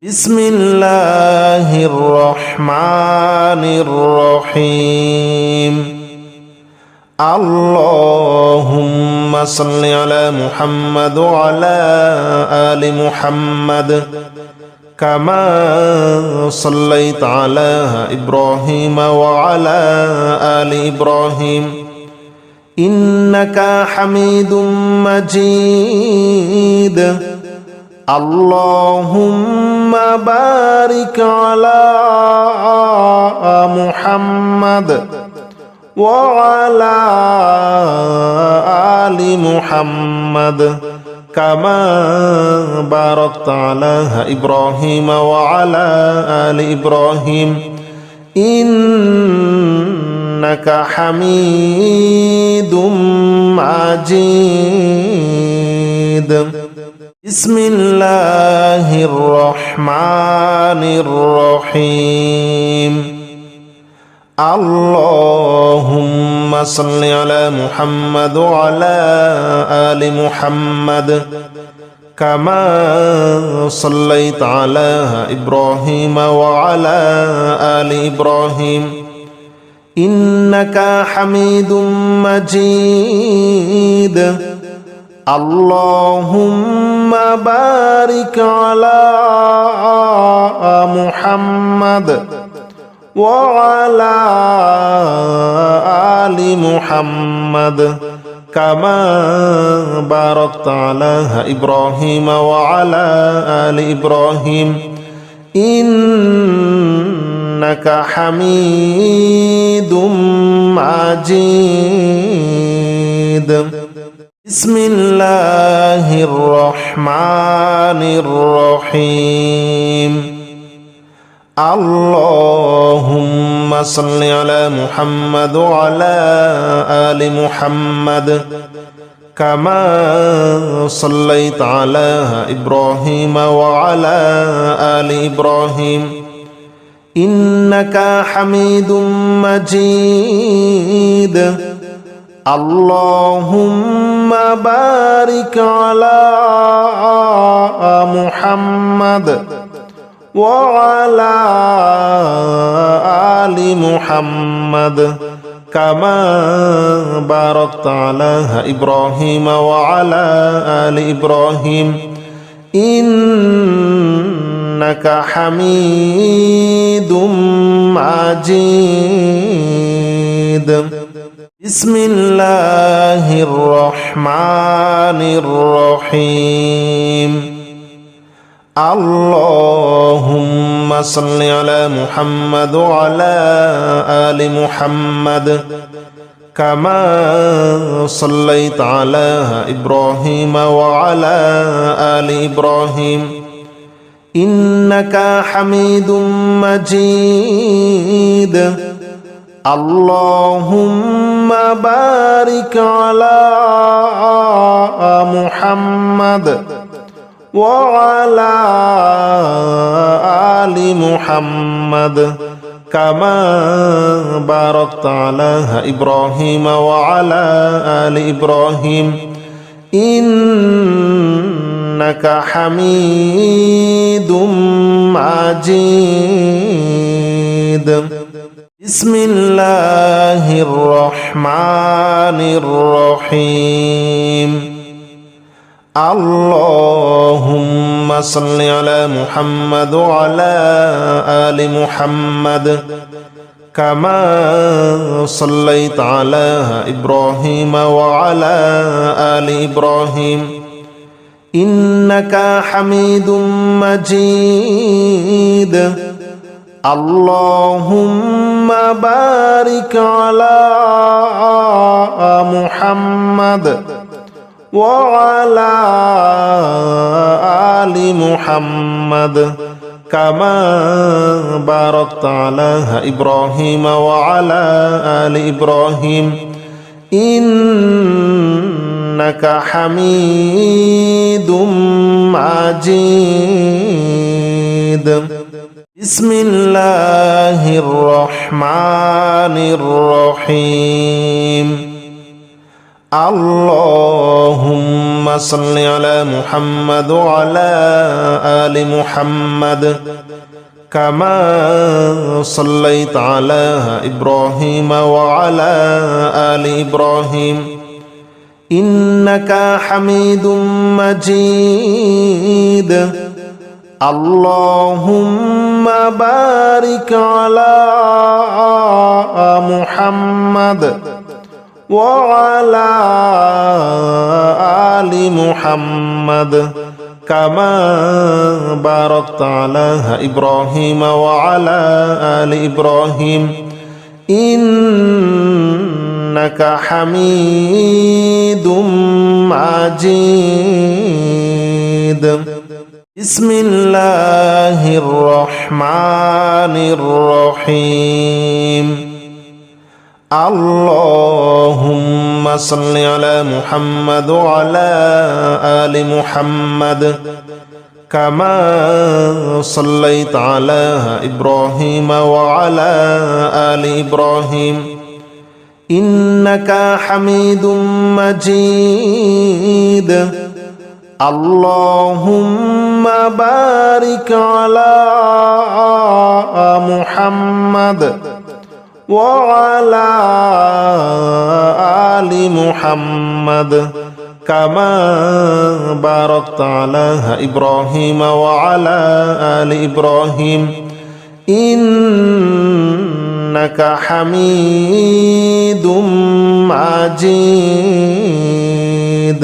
بسم الله الرحمن الرحيم اللهم صل على محمد وعلى آل محمد كما صليت على إبراهيم وعلى آل إبراهيم إنك حميد مجيد اللهم بارك على محمد وعلى آل محمد كما باركت على إبراهيم وعلى آل إبراهيم إنك حميد مجيد بسم الله الرحمن الرحيم اللهم صل على محمد وعلى آل محمد كما صليت على إبراهيم وعلى آل إبراهيم إنك حميد مجيد اللهم بارك على محمد وعلى آل محمد كما باركت على إبراهيم وعلى آل إبراهيم إنك حميد مجيد بسم الله الرحمن الرحيم اللهم صل على محمد وعلى آل محمد كما صليت على إبراهيم وعلى آل إبراهيم إنك حميد مجيد اللهم بارك على محمد وعلى آل محمد كما باركت على إبراهيم وعلى آل إبراهيم إنك حميد مجيد بسم الله الرحمن الرحيم اللهم صل على محمد وعلى آل محمد كما صليت على إبراهيم وعلى آل إبراهيم إنك حميد مجيد اللهم بارك على محمد وعلى آل محمد كما باركت على إبراهيم وعلى آل إبراهيم إنك حميد مجيد بسم الله الرحمن الرحيم اللهم صل على محمد وعلى آل محمد كما صليت على إبراهيم وعلى آل إبراهيم إنك حميد مجيد اللهم بارك على محمد وعلى آل محمد كما باركت على إبراهيم وعلى آل إبراهيم إنك حميد مجيد بسم الله الرحمن الرحيم اللهم صل على محمد وعلى آل محمد كما صليت على إبراهيم وعلى آل إبراهيم إنك حميد مجيد اللهم بارك على محمد وعلى آل محمد كما باركت على إبراهيم وعلى آل إبراهيم إنك حميد مجيد بسم الله الرحمن الرحيم اللهم صل على محمد وعلى آل محمد كما صليت على إبراهيم وعلى آل إبراهيم إنك حميد مجيد اللهم بارك على محمد وعلى آل محمد كما باركت على إبراهيم وعلى آل إبراهيم إنك حميد مجيد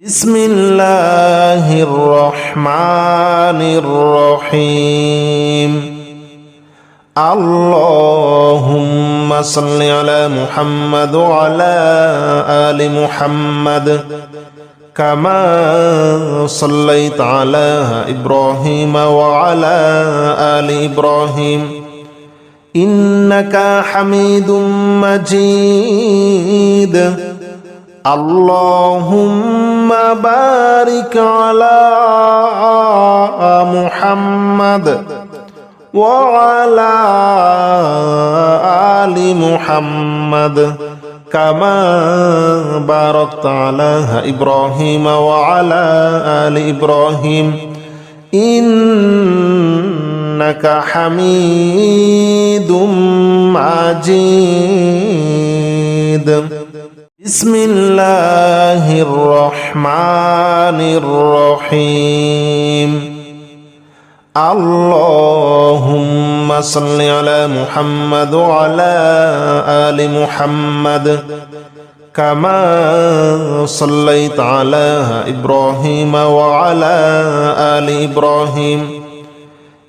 بسم الله الرحمن الرحيم اللهم صل على محمد وعلى آل محمد كما صليت على إبراهيم وعلى آل إبراهيم إنك حميد مجيد اللهم بارك على محمد وعلى آل محمد كما باركت على إبراهيم وعلى آل إبراهيم إنك حميد مجيد بسم الله الرحمن الرحيم اللهم صل على محمد وعلى آل محمد كما صليت على إبراهيم وعلى آل إبراهيم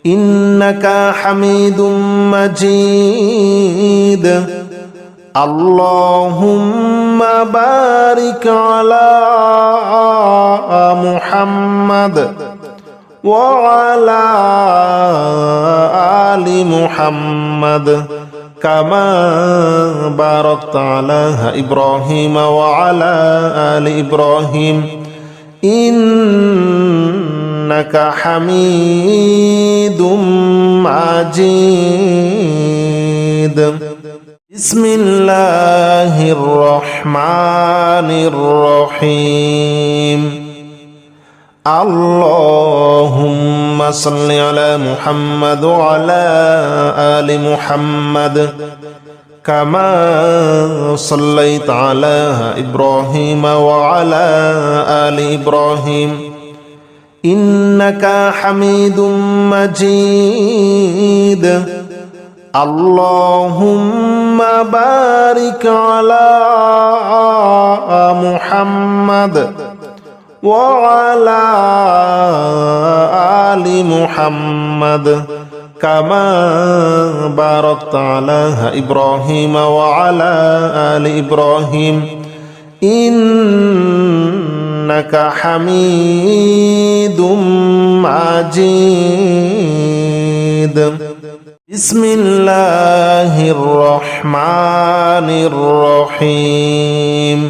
إنك حميد مجيد اللهم بارك على محمد وعلى آل محمد كما باركت على إبراهيم وعلى آل إبراهيم إنك حميد مجيد بسم الله الرحمن الرحيم اللهم صل على محمد وعلى آل محمد كما صليت على إبراهيم وعلى آل إبراهيم إنك حميد مجيد اللهم بارك على محمد وعلى آل محمد كما باركت على إبراهيم وعلى آل إبراهيم إنك حميد مجيد بسم الله الرحمن الرحيم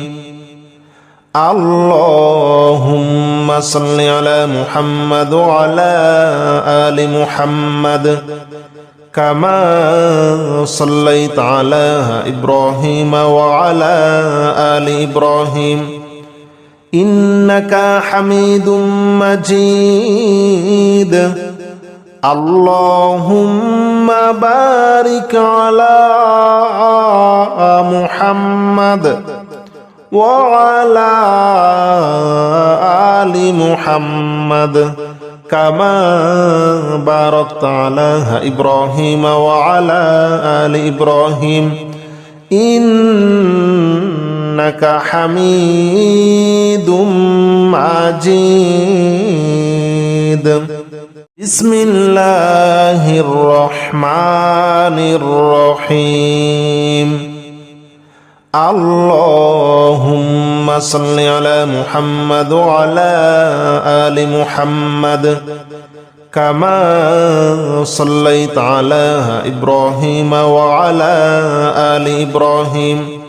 اللهم صل على محمد وعلى آل محمد كما صليت على إبراهيم وعلى آل إبراهيم إنك حميد مجيد اللهم بارك على محمد وعلى آل محمد كما باركت على إبراهيم وعلى آل إبراهيم إنك حميد مجيد بسم الله الرحمن الرحيم اللهم صل على محمد وعلى آل محمد كما صليت على إبراهيم وعلى آل إبراهيم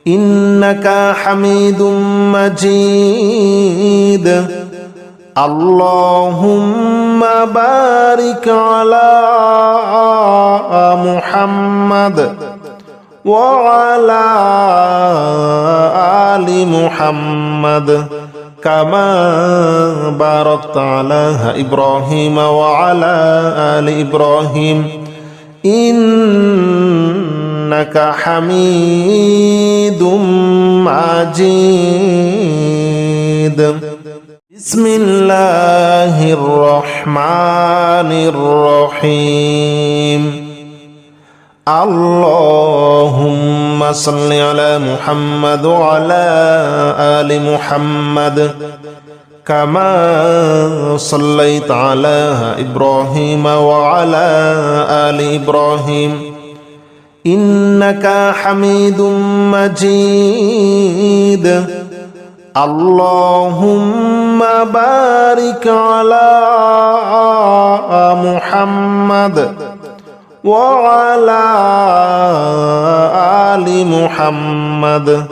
إنك حميد مجيد اللهم بارك على محمد وعلى آل محمد كما باركت على إبراهيم وعلى آل إبراهيم إنك حميد مجيد بسم الله الرحمن الرحيم اللهم صل على محمد وعلى آل محمد كما صليت على إبراهيم وعلى آل إبراهيم إنك حميد مجيد اللهم بارك على محمد وعلى آل محمد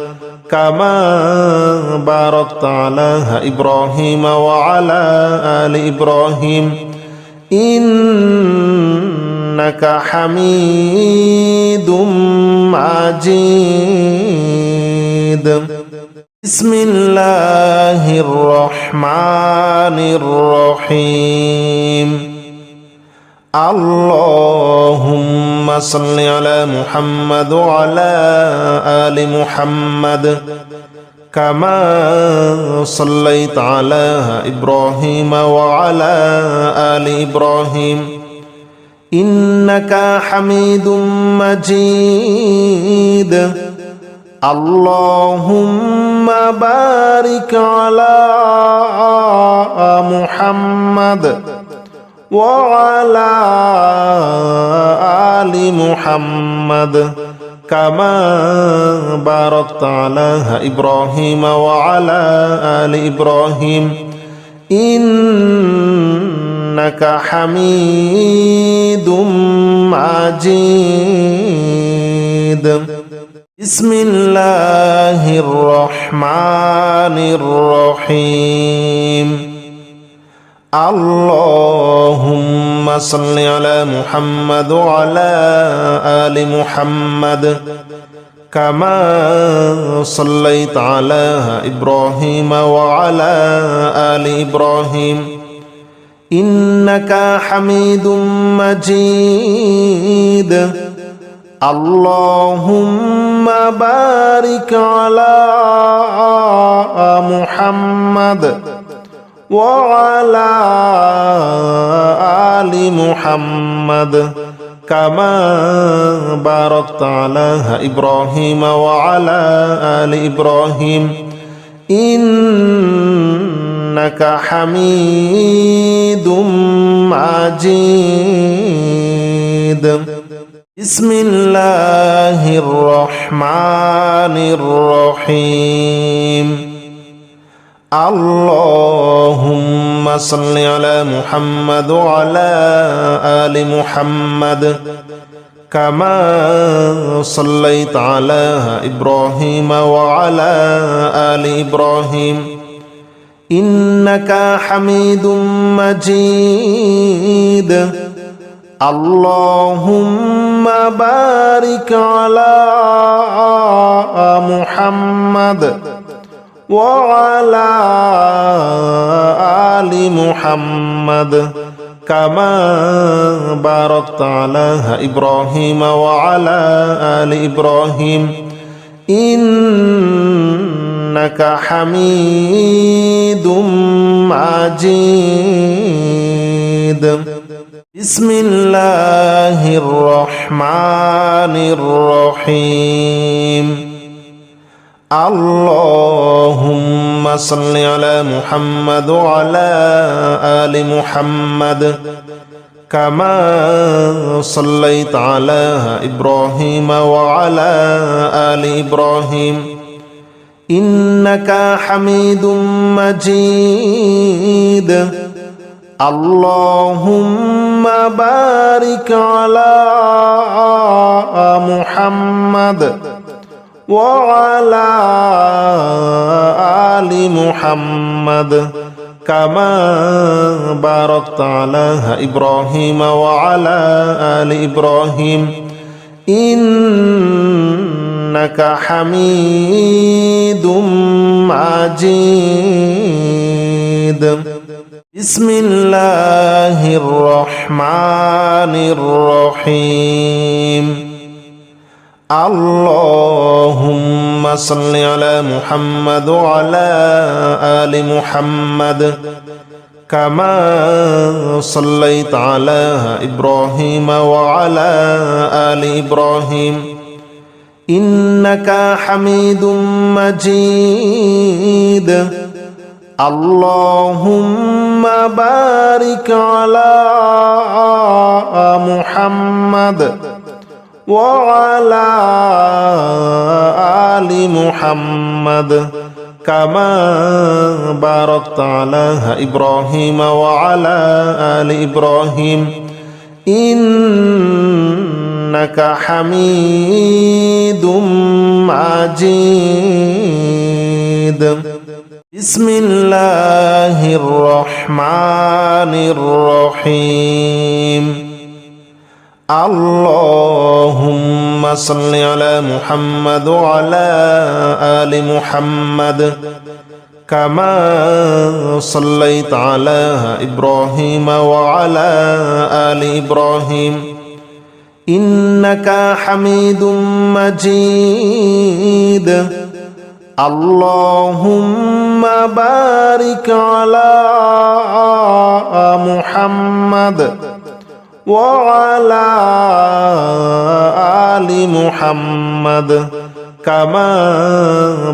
كما باركت على إبراهيم وعلى آل إبراهيم إنك حميد مجيد بسم الله الرحمن الرحيم اللهم صل على محمد وعلى آل محمد كما صليت على إبراهيم وعلى آل إبراهيم إنك حميد مجيد اللهم بارك على محمد وعلى آل محمد كما باركت على إبراهيم وعلى آل إبراهيم إنك حميد مجيد بسم الله الرحمن الرحيم اللهم صل على محمد وعلى آل محمد كما صليت على إبراهيم وعلى آل إبراهيم إنك حميد مجيد اللهم بارك على محمد وعلى آل محمد كما باركت على إبراهيم وعلى آل إبراهيم إنك حميد مجيد بسم الله الرحمن الرحيم اللهم صل على محمد وعلى آل محمد كما صليت على إبراهيم وعلى آل إبراهيم إنك حميد مجيد اللهم بارك على محمد وعلى آل محمد كما باركت على إبراهيم وعلى آل إبراهيم إنك حميد مجيد بسم الله الرحمن الرحيم اللهم صل على محمد وعلى آل محمد كما صليت على إبراهيم وعلى آل إبراهيم إنك حميد مجيد اللهم بارك على محمد وعلى آل محمد كما باركت على إبراهيم وعلى آل إبراهيم إنك حميد مجيد بسم الله الرحمن الرحيم اللهم صل على محمد وعلى آل محمد كما صليت على إبراهيم وعلى آل إبراهيم إنك حميد مجيد اللهم بارك على محمد وعلى آل محمد كما باركت على إبراهيم وعلى آل إبراهيم إنك حميد مجيد بسم الله الرحمن الرحيم اللهم صل على محمد وعلى آل محمد كما صليت على إبراهيم وعلى آل إبراهيم إنك حميد مجيد اللهم بارك على محمد وعلى آل محمد كما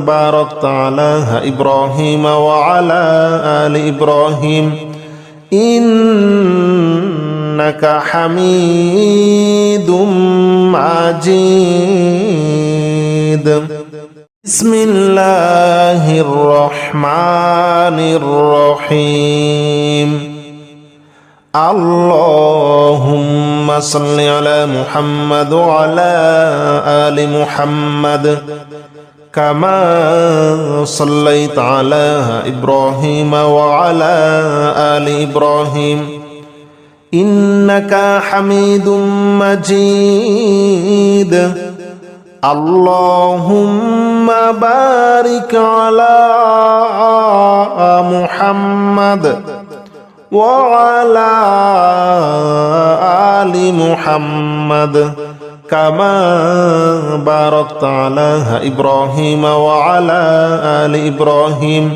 باركت على إبراهيم وعلى آل إبراهيم إنك حميد مجيد بسم الله الرحمن الرحيم اللهم صل على محمد وعلى آل محمد كما صليت على إبراهيم وعلى آل إبراهيم إنك حميد مجيد اللهم بارك على محمد وعلى آل محمد كما باركت على إبراهيم وعلى آل إبراهيم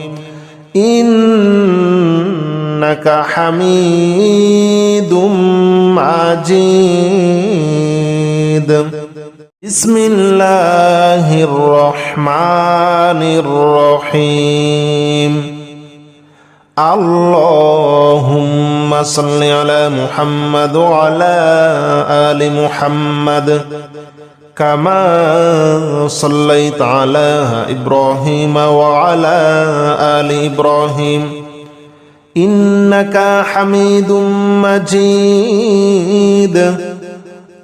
إنك حميد مجيد بسم الله الرحمن الرحيم اللهم صل على محمد وعلى آل محمد كما صليت على إبراهيم وعلى آل إبراهيم إنك حميد مجيد اللهم بارك على محمد وعلى آل محمد إنك حميد مجيد بسم الله الرحمن الرحيم اللهم صل على محمد وعلى آل محمد كما صليت على إبراهيم وعلى آل إبراهيم إنك حميد مجيد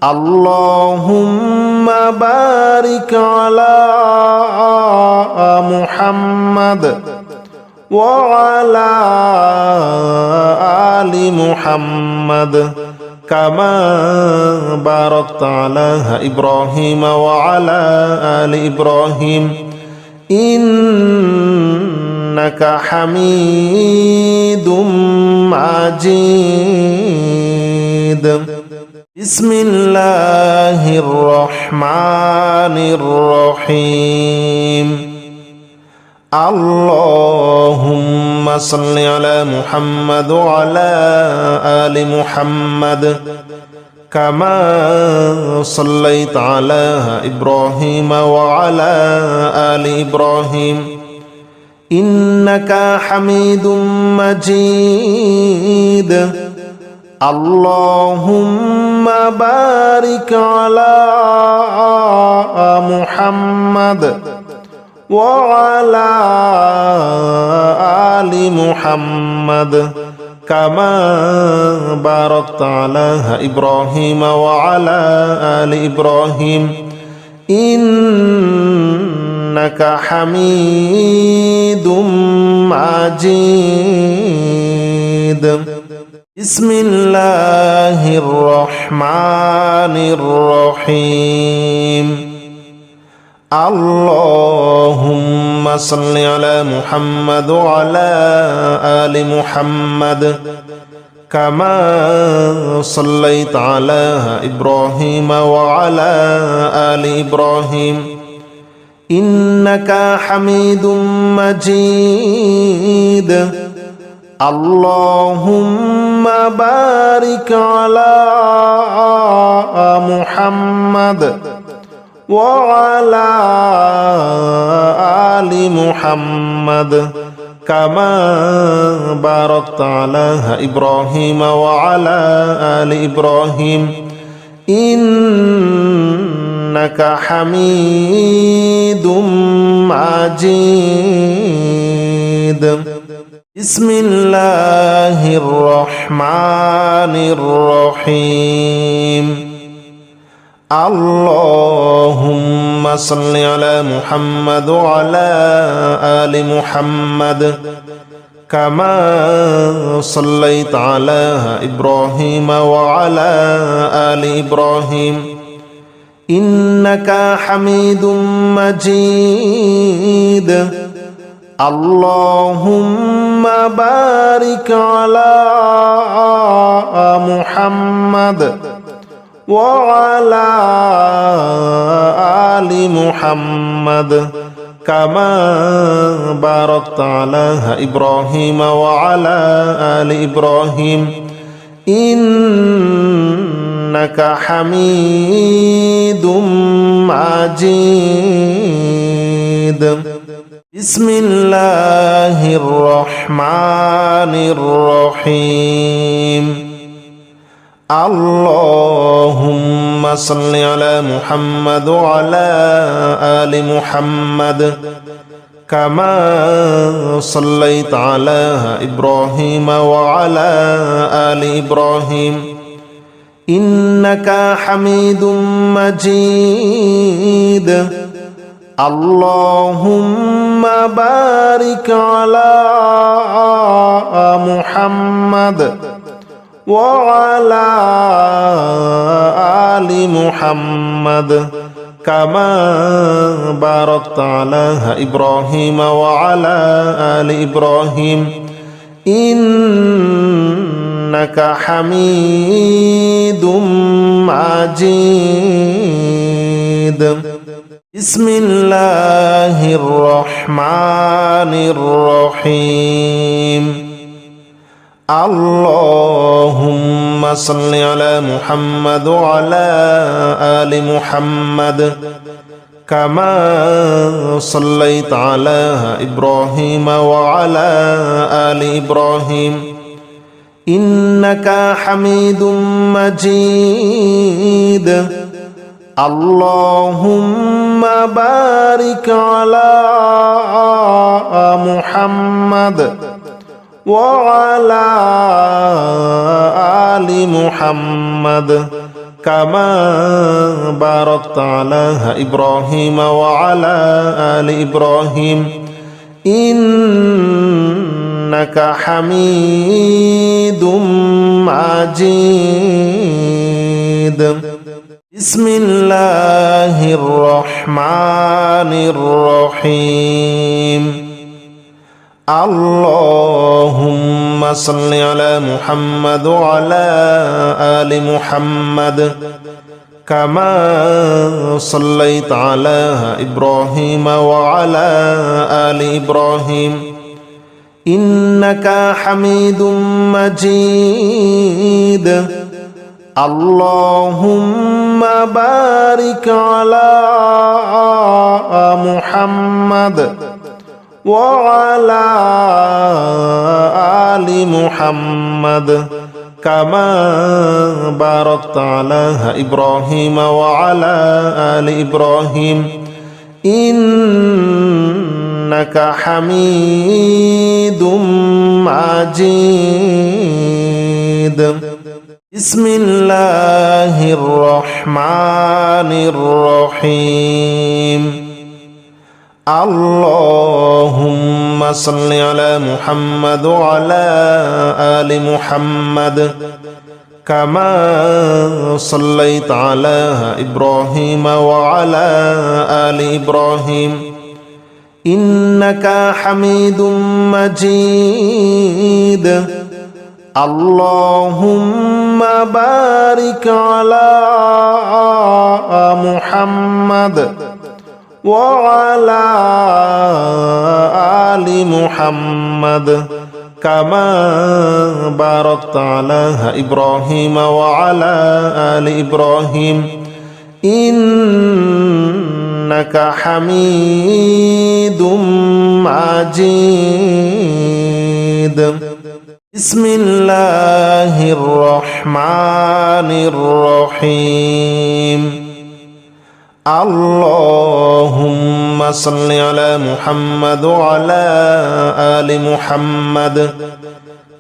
اللهم بارك على محمد وعلى آل محمد كما باركت على إبراهيم وعلى آل إبراهيم إنك حميد مجيد. بسم الله الرحمن الرحيم. اللهم صل على محمد وعلى آل محمد كما صليت على إبراهيم وعلى آل إبراهيم إنك حميد مجيد. اللهم بارك على محمد وعلى آل محمد كما باركت على إبراهيم وعلى آل إبراهيم إنك حميد مجيد. بسم الله الرحمن الرحيم. اللهم صل على محمد وعلى آل محمد كما صليت على إبراهيم وعلى آل إبراهيم إنك حميد مجيد. اللهم بارك على محمد وعلى آل محمد كما باركت على إبراهيم وعلى آل إبراهيم إنك حميد مجيد. بسم الله الرحمن الرحيم. اللهم صل على محمد وعلى آل محمد كما صليت على إبراهيم وعلى آل إبراهيم إنك حميد مجيد. اللهم بارك على محمد وعلى آل محمد كما باركت على إبراهيم وعلى آل إبراهيم إنك حميد مجيد. بسم الله الرحمن الرحيم. اللهم صل على محمد وعلى آل محمد كما صليت على إبراهيم وعلى آل إبراهيم إنك حميد مجيد. اللهم بارك على محمد وعلى آل محمد كما باركت على إبراهيم وعلى آل إبراهيم إنك حميد مجيد. بسم الله الرحمن الرحيم. اللهم صل على محمد وعلى آل محمد كما صليت على إبراهيم وعلى آل إبراهيم إنك حميد مجيد. اللهم بارك على محمد وعلى آل محمد كما باركت على إبراهيم وعلى آل إبراهيم إنك حميد مجيد. بسم الله الرحمن الرحيم اللهم صل على محمد وعلى آل محمد كما صليت على إبراهيم وعلى آل إبراهيم إنك حميد مجيد اللهم بارك على محمد وعلى آل محمد كما باركت على إبراهيم وعلى آل إبراهيم إنك حميد مجيد بسم الله الرحمن الرحيم اللهم صل على محمد وعلى آل محمد كما صليت على إبراهيم وعلى آل إبراهيم إنك حميد مجيد اللهم بارك على محمد وعلى آل محمد كما باركت على إبراهيم وعلى آل إبراهيم إنك حميد مجيد بسم الله الرحمن الرحيم اللهم صل على محمد وعلى آل محمد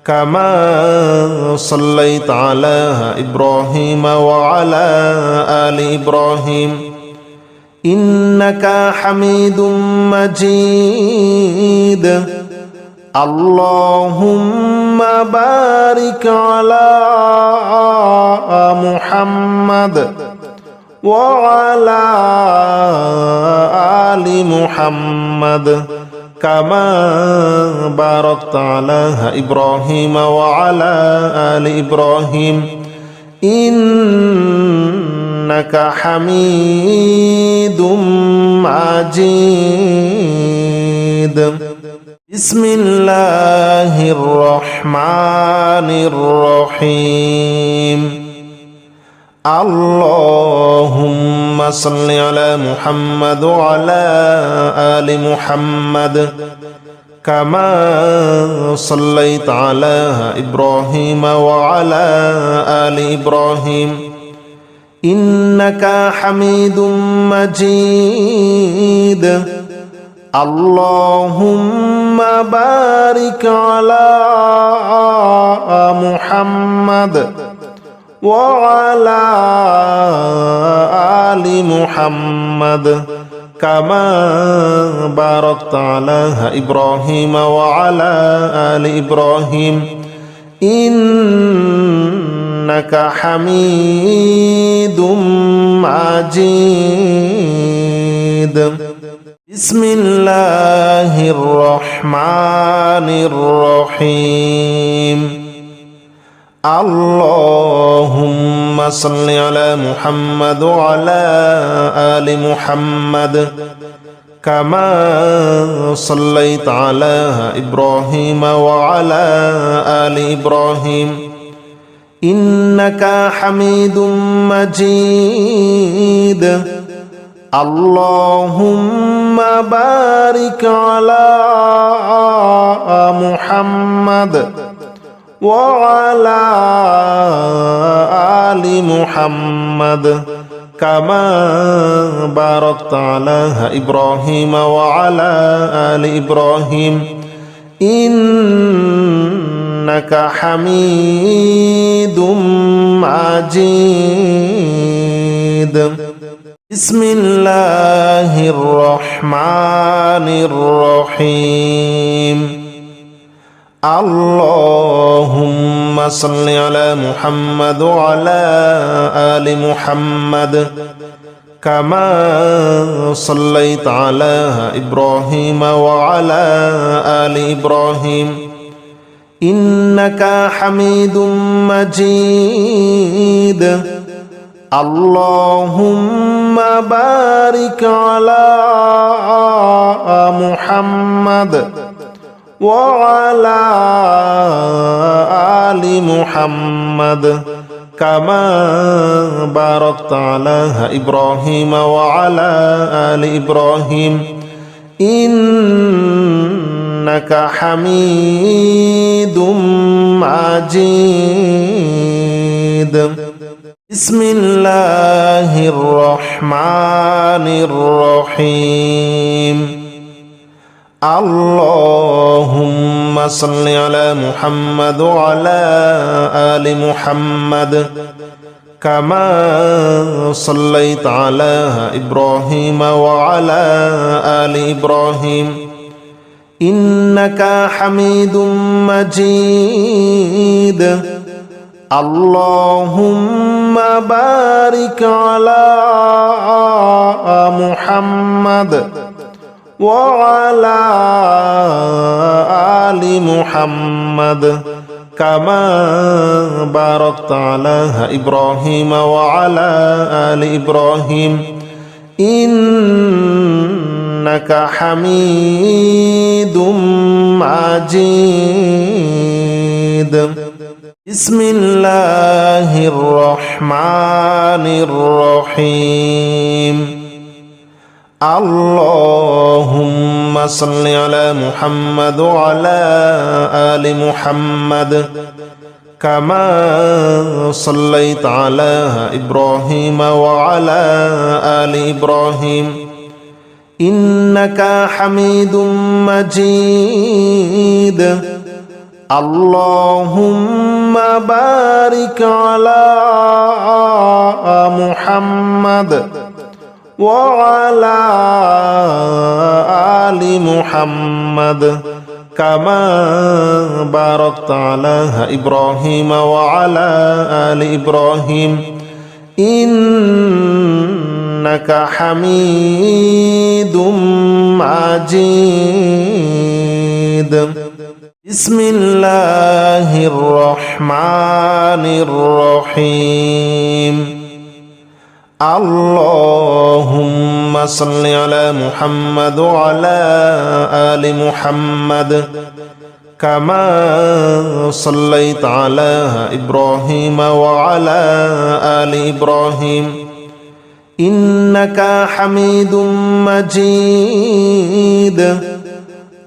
كما صليت على إبراهيم وعلى آل إبراهيم إنك حميد مجيد اللهم بارك على محمد وعلى آل محمد كما باركت على إبراهيم وعلى آل إبراهيم إنك حميد مجيد بسم الله الرحمن الرحيم اللهم صل على محمد وعلى آل محمد كما صليت على إبراهيم وعلى آل إبراهيم إنك حميد مجيد اللهم بارك على محمد وعلى آل محمد كما باركت على إبراهيم وعلى آل إبراهيم إنك حميد مجيد بسم الله الرحمن الرحيم اللهم صل على محمد وعلى آل محمد كما صليت على إبراهيم وعلى آل إبراهيم إنك حميد مجيد اللهم بارك على محمد وعلى آل محمد كما باركت على إبراهيم وعلى آل إبراهيم إنك حميد مجيد بسم الله الرحمن الرحيم اللهم صل على محمد وعلى آل محمد كما صليت على إبراهيم وعلى آل إبراهيم إنك حميد مجيد اللهم بارك على محمد وعلى آل محمد كما باركت على إبراهيم وعلى آل إبراهيم إنك حميد مجيد بسم الله الرحمن الرحيم اللهم صل على محمد وعلى آل محمد كما صليت على إبراهيم وعلى آل إبراهيم إنك حميد مجيد اللهم بارك على محمد وعلى آل محمد كما باركت على إبراهيم وعلى آل إبراهيم إنك حميد مجيد بسم الله الرحمن الرحيم اللهم صل على محمد وعلى آل محمد كما صليت على إبراهيم وعلى آل إبراهيم إنك حميد مجيد اللهم بارك على محمد وعلى آل محمد كما باركت على إبراهيم وعلى آل إبراهيم إنك حميد مجيد بسم الله الرحمن الرحيم اللهم صل على محمد وعلى آل محمد كما صليت على إبراهيم وعلى آل إبراهيم إنك حميد مجيد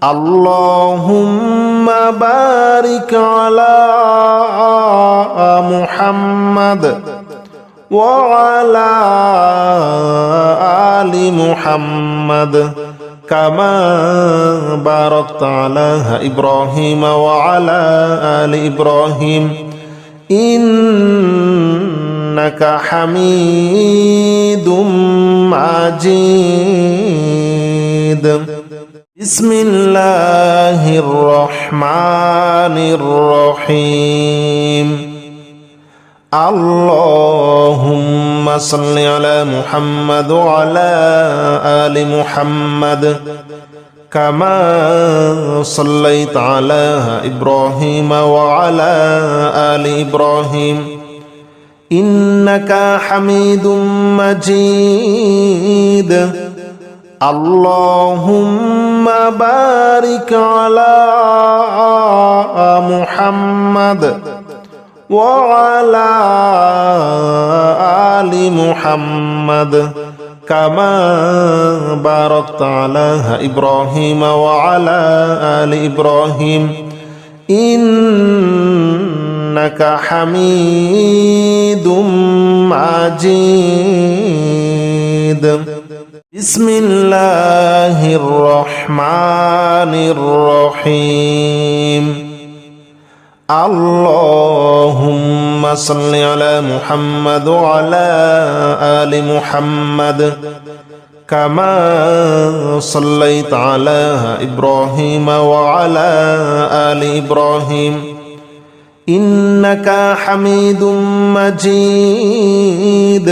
اللهم بارك على محمد وعلى آل محمد كما باركت على إبراهيم وعلى آل إبراهيم إنك حميد مجيد بسم الله الرحمن الرحيم اللهم صل على محمد وعلى آل محمد كما صليت على إبراهيم وعلى آل إبراهيم إنك حميد مجيد اللهم بارك على محمد وعلى آل محمد كما باركت على إبراهيم وعلى آل إبراهيم إنك حميد مجيد بسم الله الرحمن الرحيم اللهم صل على محمد وعلى آل محمد كما صليت على إبراهيم وعلى آل إبراهيم إنك حميد مجيد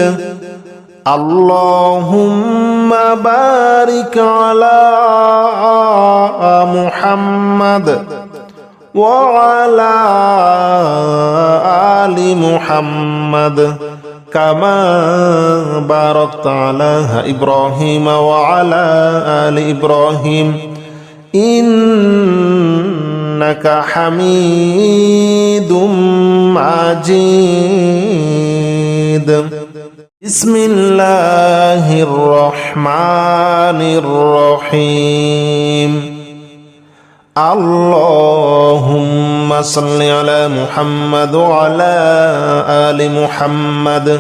اللهم بارك على محمد وعلى آل محمد كما باركت على إبراهيم وعلى آل إبراهيم إنك حميد مجيد بسم الله الرحمن الرحيم اللهم صل على محمد وعلى آل محمد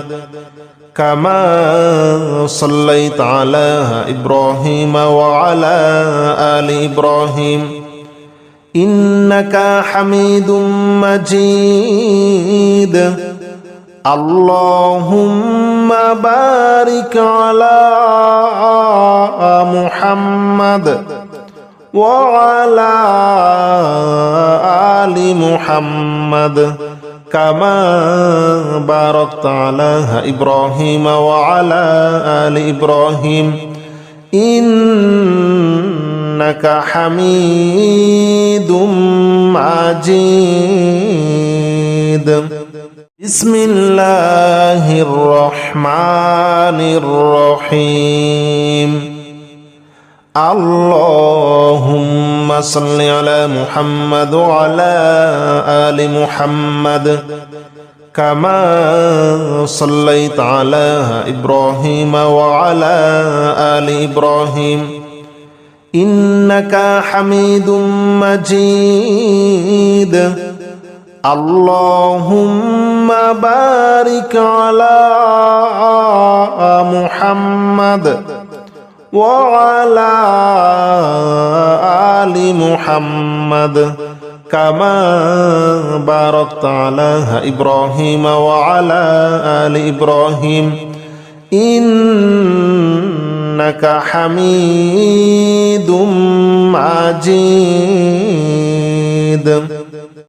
كما صليت على إبراهيم وعلى آل إبراهيم إنك حميد مجيد اللهم بارك على محمد وعلى آل محمد كما باركت على إبراهيم وعلى آل إبراهيم إنك حميد مجيد بسم الله الرحمن الرحيم اللهم صل على محمد وعلى آل محمد كما صليت على إبراهيم وعلى آل إبراهيم إنك حميد مجيد اللهم بارك على محمد وعلى آل محمد كما باركت على إبراهيم وعلى آل إبراهيم إنك حميد مجيد